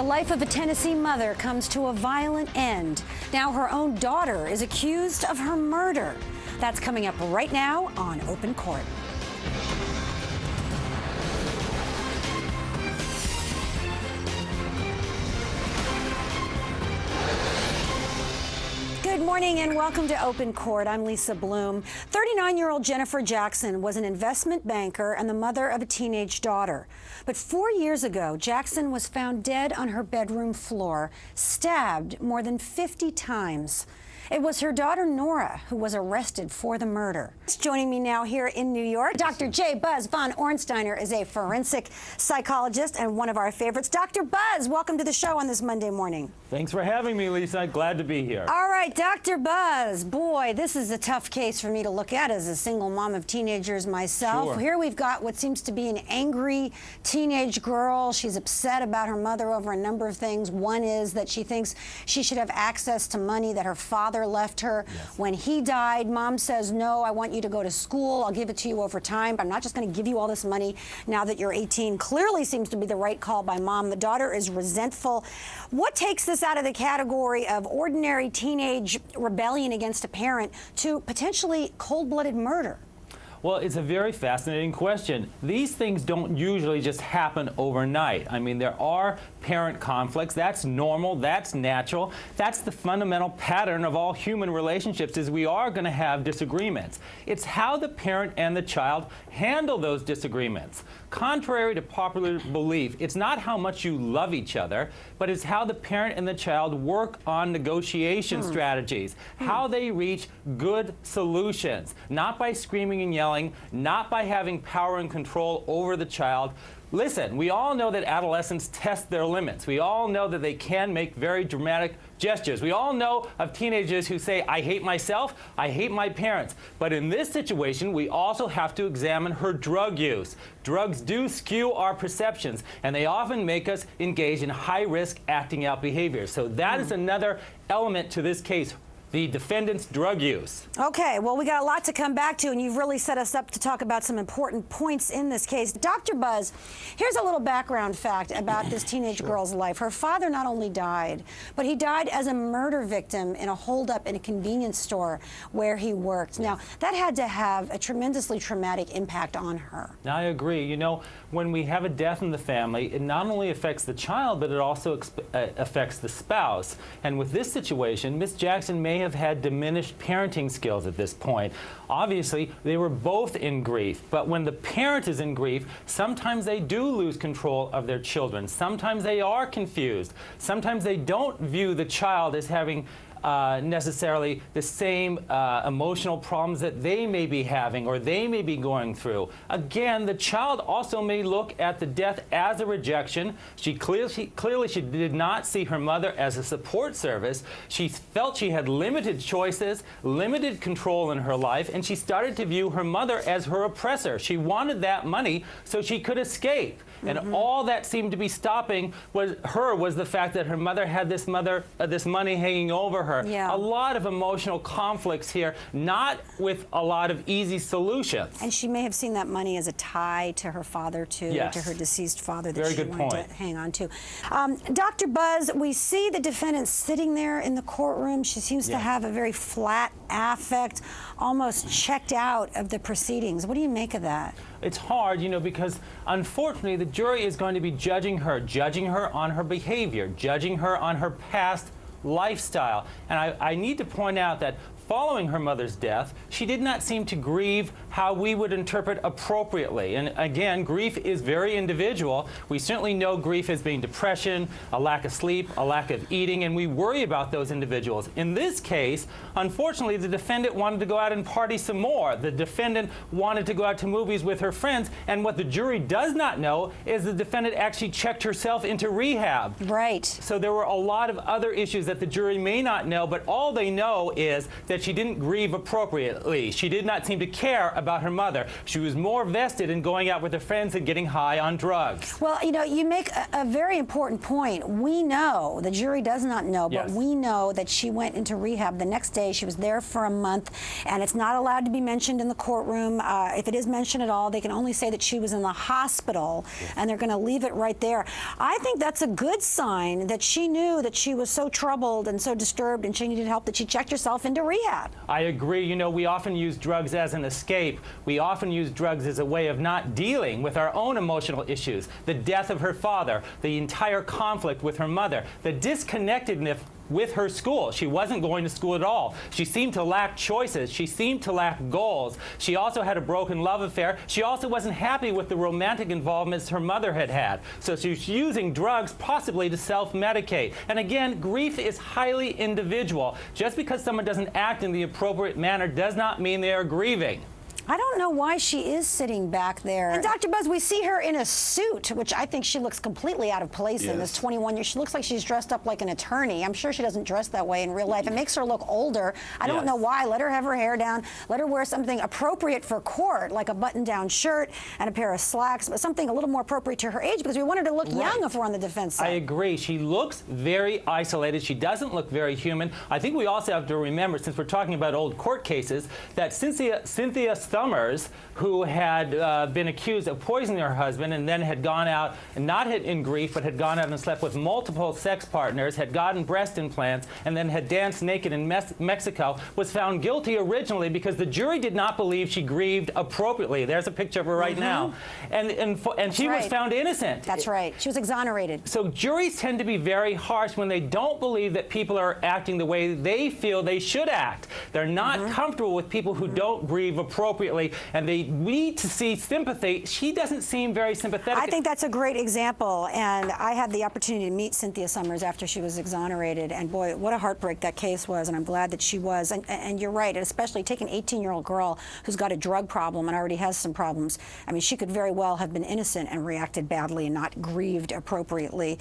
life of a Tennessee mother comes to a violent end. Now her own daughter is accused of her murder. That's coming up right now on Open Court. Good morning and welcome to Open Court. I'm Lisa Bloom. 39-year-old Jennifer Jackson was an investment banker and the mother of a teenage daughter. But 4 years ago, Jackson was found dead on her bedroom floor, stabbed more than 50 times. It was her daughter, Noura, who was arrested for the murder. Joining me now here in New York, Dr. J. Buzz von Ornsteiner is a forensic psychologist and one of our favorites. Dr. Buzz, welcome to the show on this Monday morning. Thanks for having me, Lisa. Glad to be here. All right, Dr. Buzz. Boy, this is a tough case for me to look at as a single mom of teenagers myself. Sure. Here we've got what seems to be an angry teenage girl. She's upset about her mother over a number of things. One is that she thinks she should have access to money that her father left her. Yes. When he died, mom says, no, I want you to go to school. I'll give it to you over time, but I'm not just going to give you all this money now that you're 18. Clearly seems to be the right call by mom. The daughter is resentful. What takes this out of the category of ordinary teenage rebellion against a parent to potentially cold-blooded murder? Well, it's a very fascinating question. These things don't usually just happen overnight. I mean, there are parent conflicts. That's normal. That's natural. That's the fundamental pattern of all human relationships, is we are going to have disagreements. It's how the parent and the child handle those disagreements. Contrary to popular belief, it's not how much you love each other, but it's how the parent and the child work on negotiation strategies, how they reach good solutions, not by screaming and yelling, not by having power and control over the child. Listen, we all know that adolescents test their limits. We all know that they can make very dramatic gestures. We all know of teenagers who say, I hate myself, I hate my parents. But in this situation, we also have to examine her drug use. Drugs do skew our perceptions, and they often make us engage in high-risk acting out behaviors. So that is another element to this case. The defendant's drug use. Okay, well, we got a lot to come back to, and you've really set us up to talk about some important points in this case. Dr. Buzz, here's a little background fact about this teenage girl's life. Her father not only died, but he died as a murder victim in a holdup in a convenience store where he worked. Now, that had to have a tremendously traumatic impact on her. I agree. You know, when we have a death in the family, it not only affects the child, but it also affects the spouse. And with this situation, Miss Jackson may have had diminished parenting skills at this point. Obviously, they were both in grief, but when the parent is in grief, sometimes they do lose control of their children. Sometimes they are confused. Sometimes they don't view the child as having necessarily the same emotional problems that they may be having or they may be going through. Again, the child also may look at the death as a rejection. She clearly did not see her mother as a support service. She felt she had limited choices, limited control in her life, and she started to view her mother as her oppressor. She wanted that money so she could escape. And all that seemed to be stopping was the fact that her mother had this money hanging over her. Yeah. A lot of emotional conflicts here, not with a lot of easy solutions. And she may have seen that money as a tie to her father, too, Yes. to her deceased father that Very she good wanted point. to hang on to. Dr. Buzz, we see the defendant sitting there in the courtroom. She seems to have a very flat affect, almost checked out of the proceedings. What do you make of that? It's hard, you know, because unfortunately the jury is going to be judging her on her behavior, judging her on her past lifestyle. And I need to point out that following her mother's death, she did not seem to grieve how we would interpret appropriately. And again, grief is very individual. We certainly know grief as being depression, a lack of sleep, a lack of eating, and we worry about those individuals. In this case, unfortunately, the defendant wanted to go out and party some more. The defendant wanted to go out to movies with her friends, and what the jury does not know is the defendant actually checked herself into rehab. Right. So there were a lot of other issues that the jury may not know, but all they know is that she didn't grieve appropriately. She did not seem to care about about her mother. She was more vested in going out with her friends and getting high on drugs. Well, you know, you make a very important point. We know, the jury does not know, but Yes. we know that she went into rehab the next day. She was there for a month, and it's not allowed to be mentioned in the courtroom. If it is mentioned at all, they can only say that she was in the hospital, and they're going to leave it right there. I think that's a good sign that she knew that she was so troubled and so disturbed and she needed help that she checked herself into rehab. I agree. You know, we often use drugs as an escape. We often use drugs as a way of not dealing with our own emotional issues. The death of her father, the entire conflict with her mother, the disconnectedness with her school. She wasn't going to school at all. She seemed to lack choices. She seemed to lack goals. She also had a broken love affair. She also wasn't happy with the romantic involvements her mother had had. So she was using drugs possibly to self-medicate. And again, grief is highly individual. Just because someone doesn't act in the appropriate manner does not mean they are grieving. I don't know why she is sitting back there. And Dr. Buzz, we see her in a suit, which I think she looks completely out of place in this 21 years. She looks like she's dressed up like an attorney. I'm sure she doesn't dress that way in real life. It makes her look older. I don't know why. Let her have her hair down. Let her wear something appropriate for court, like a button-down shirt and a pair of slacks, but something a little more appropriate to her age, because we want her to look young if we're on the defense side. I agree. She looks very isolated. She doesn't look very human. I think we also have to remember, since we're talking about old court cases, that Cynthia Summers, who had been accused of poisoning her husband and then had gone out, and not in grief, but had gone out and slept with multiple sex partners, had gotten breast implants, and then had danced naked in Mexico, was found guilty originally because the jury did not believe she grieved appropriately. There's a picture of her right now. And she was found innocent. That's right. She was exonerated. So juries tend to be very harsh when they don't believe that people are acting the way they feel they should act. They're not comfortable with people who don't grieve appropriately, and they need to see sympathy. She doesn't seem very sympathetic. I think that's a great example, and I had the opportunity to meet Cynthia Summers after she was exonerated, and boy, what a heartbreak that case was, and I'm glad that she was. And you're right, and especially take an 18-year-old girl who's got a drug problem and already has some problems. I mean, she could very well have been innocent and reacted badly and not grieved appropriately.